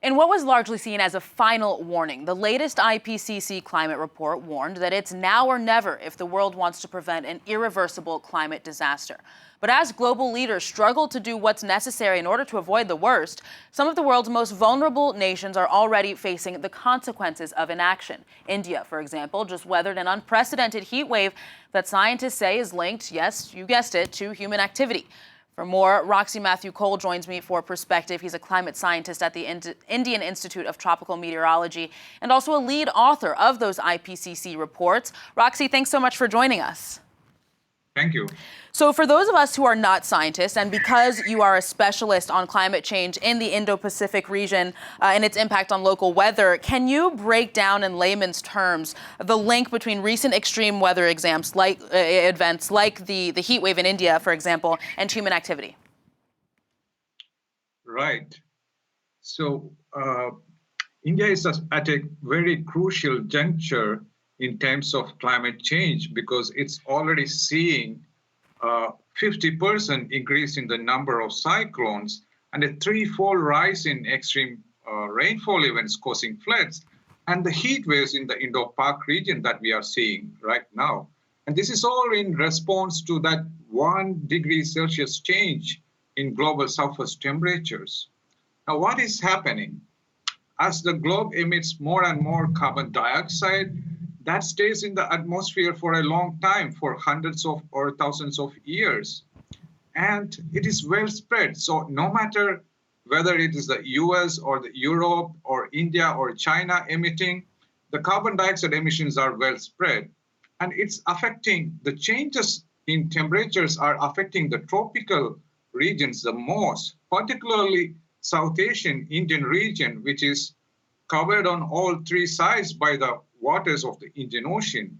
In what was largely seen as a final warning, the latest IPCC climate report warned that it's now or never if the world wants to prevent an irreversible climate disaster. But as global leaders struggle to do what's necessary in order to avoid the worst, some of the world's most vulnerable nations are already facing the consequences of inaction. India, for example, just weathered an unprecedented heat wave that scientists say is linked, yes, you guessed it, to human activity. For more, Roxy Koll joins me for perspective. He's a climate scientist at the Indian Institute of Tropical Meteorology and also a lead author of those IPCC reports. Roxy, thanks so much for joining us. Thank you. So for those of us who are not scientists, and because you are a specialist on climate change in the Indo-Pacific region and its impact on local weather, can you break down in layman's terms the link between recent extreme weather events like the heat wave in India, for example, and human activity? Right. So India is at a very crucial juncture in terms of climate change because it's already seeing 50% increase in the number of cyclones and a threefold rise in extreme rainfall events causing floods and the heat waves in the Indo-Pak region that we are seeing right now. And this is all in response to that 1 degree Celsius change in global surface temperatures. Now, what is happening? As the globe emits more and more carbon dioxide, that stays in the atmosphere for a long time, for hundreds of or thousands of years. And it is well spread. So no matter whether it is the US or the Europe or India or China emitting, the carbon dioxide emissions are well spread. And it's affecting, the changes in temperatures are affecting the tropical regions the most, particularly South Asian Indian region, which is covered on all three sides by the waters of the Indian Ocean.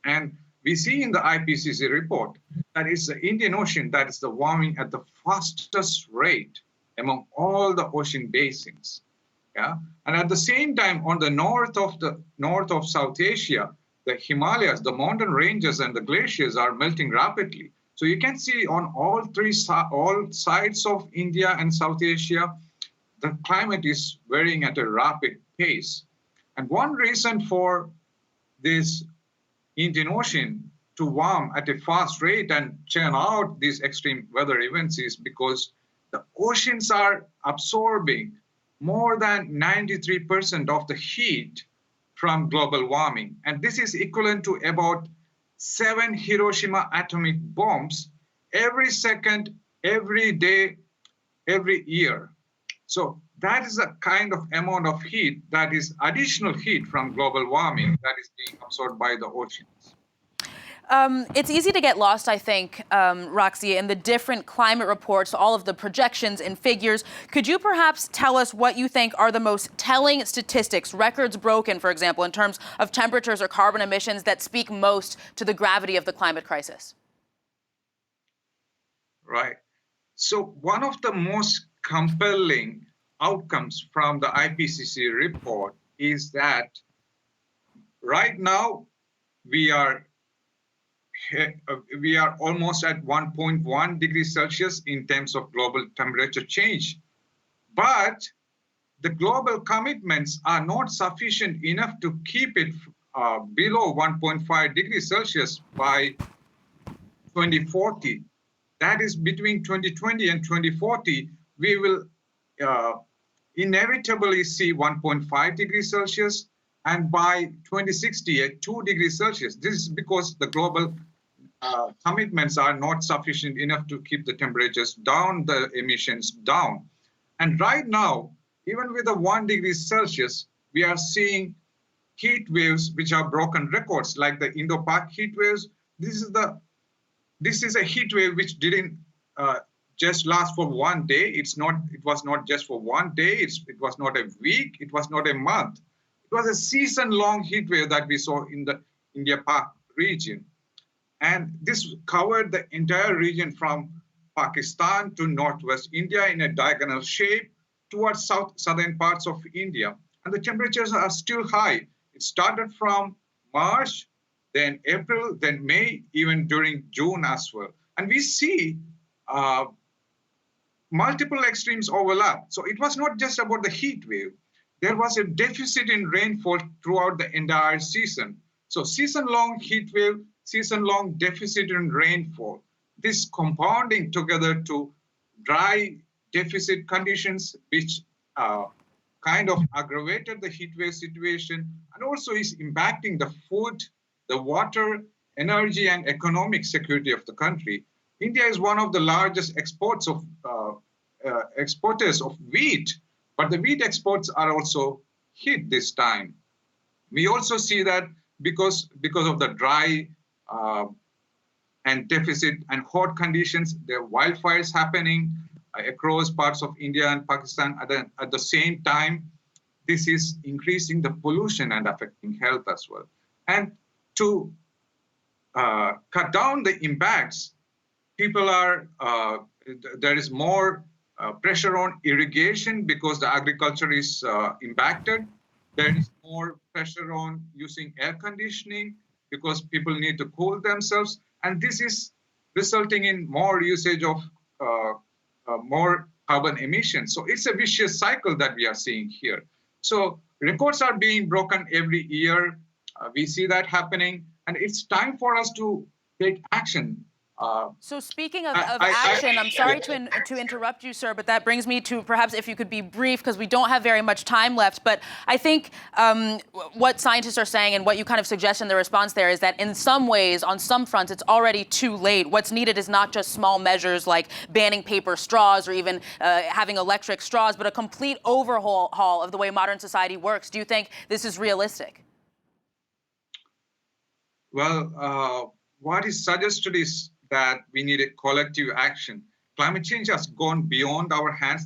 And we see in the IPCC report that it's the Indian Ocean that is the warming at the fastest rate among all the ocean basins. Yeah? And at the same time, on the north of South Asia, the Himalayas, the mountain ranges and the glaciers are melting rapidly. So you can see on all sides of India and South Asia, the climate is varying at a rapid pace. And one reason for this Indian Ocean to warm at a fast rate and churn out these extreme weather events is because the oceans are absorbing more than 93% of the heat from global warming. And this is equivalent to about 7 Hiroshima atomic bombs every second, every day, every year. So that is the kind of amount of heat that is additional heat from global warming that is being absorbed by the oceans. It's easy to get lost, I think, Roxy, in the different climate reports, all of the projections and figures. Could you perhaps tell us what you think are the most telling statistics, records broken, for example, in terms of temperatures or carbon emissions that speak most to the gravity of the climate crisis? Right. So one of the most compelling outcomes from the IPCC report is that right now we are almost at 1.1 degrees Celsius in terms of global temperature change. But the global commitments are not sufficient enough to keep it below 1.5 degrees Celsius by 2040. That is between 2020 and 2040, we will inevitably see 1.5 degrees Celsius, and by 2060 at 2 degrees Celsius. This is because the global commitments are not sufficient enough to keep the temperatures down, the emissions down. And right now, even with the 1 degree Celsius, we are seeing heat waves which are broken records, like the Indo-Pak heat waves. This is a heat wave which didn't just last for one day. It was not just for one day. It was not a week. It was not a month. It was a season-long heat wave that we saw in the India-Pak region. And this covered the entire region from Pakistan to northwest India in a diagonal shape towards southern parts of India. And the temperatures are still high. It started from March, then April, then May, even during June as well. And we see multiple extremes overlap. So it was not just about the heat wave. There was a deficit in rainfall throughout the entire season. So season-long heat wave, season-long deficit in rainfall. This compounding together to dry deficit conditions, which kind of aggravated the heat wave situation and also is impacting the food, the water, energy, and economic security of the country. India is one of the largest exporters of wheat, but the wheat exports are also hit this time. We also see that because of the dry and deficit and hot conditions, there are wildfires happening across parts of India and Pakistan at the same time. This is increasing the pollution and affecting health as well. And to cut down the impacts, there is more pressure on irrigation because the agriculture is impacted. There is more pressure on using air conditioning because people need to cool themselves. And this is resulting in more usage of more carbon emissions. So it's a vicious cycle that we are seeing here. So records are being broken every year. We see that happening. And it's time for us to take action. So speaking of action, I'm sorry to interrupt you, sir, but that brings me to perhaps if you could be brief, because we don't have very much time left. But I think what scientists are saying and what you kind of suggest in the response there is that in some ways, on some fronts, it's already too late. What's needed is not just small measures like banning paper straws or even having electric straws, but a complete overhaul of the way modern society works. Do you think this is realistic? Well, what is suggested is that we need a collective action. Climate change has gone beyond our hands,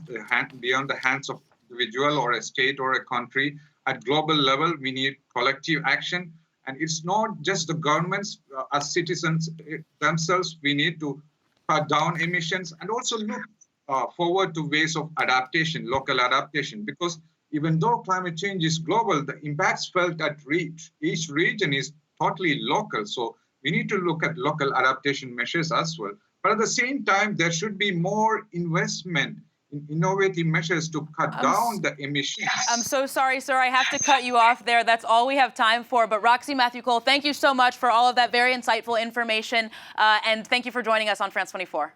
beyond the hands of individual or a state or a country. At global level, we need collective action. And it's not just the governments, as citizens themselves, we need to cut down emissions and also look forward to ways of adaptation, local adaptation, because even though climate change is global, the impacts felt at each region is totally local. So we need to look at local adaptation measures as well. But at the same time, there should be more investment in innovative measures to cut down the emissions. I'm so sorry, sir. I have to cut you off there. That's all we have time for. But Roxy Koll, thank you so much for all of that very insightful information. And thank you for joining us on France 24.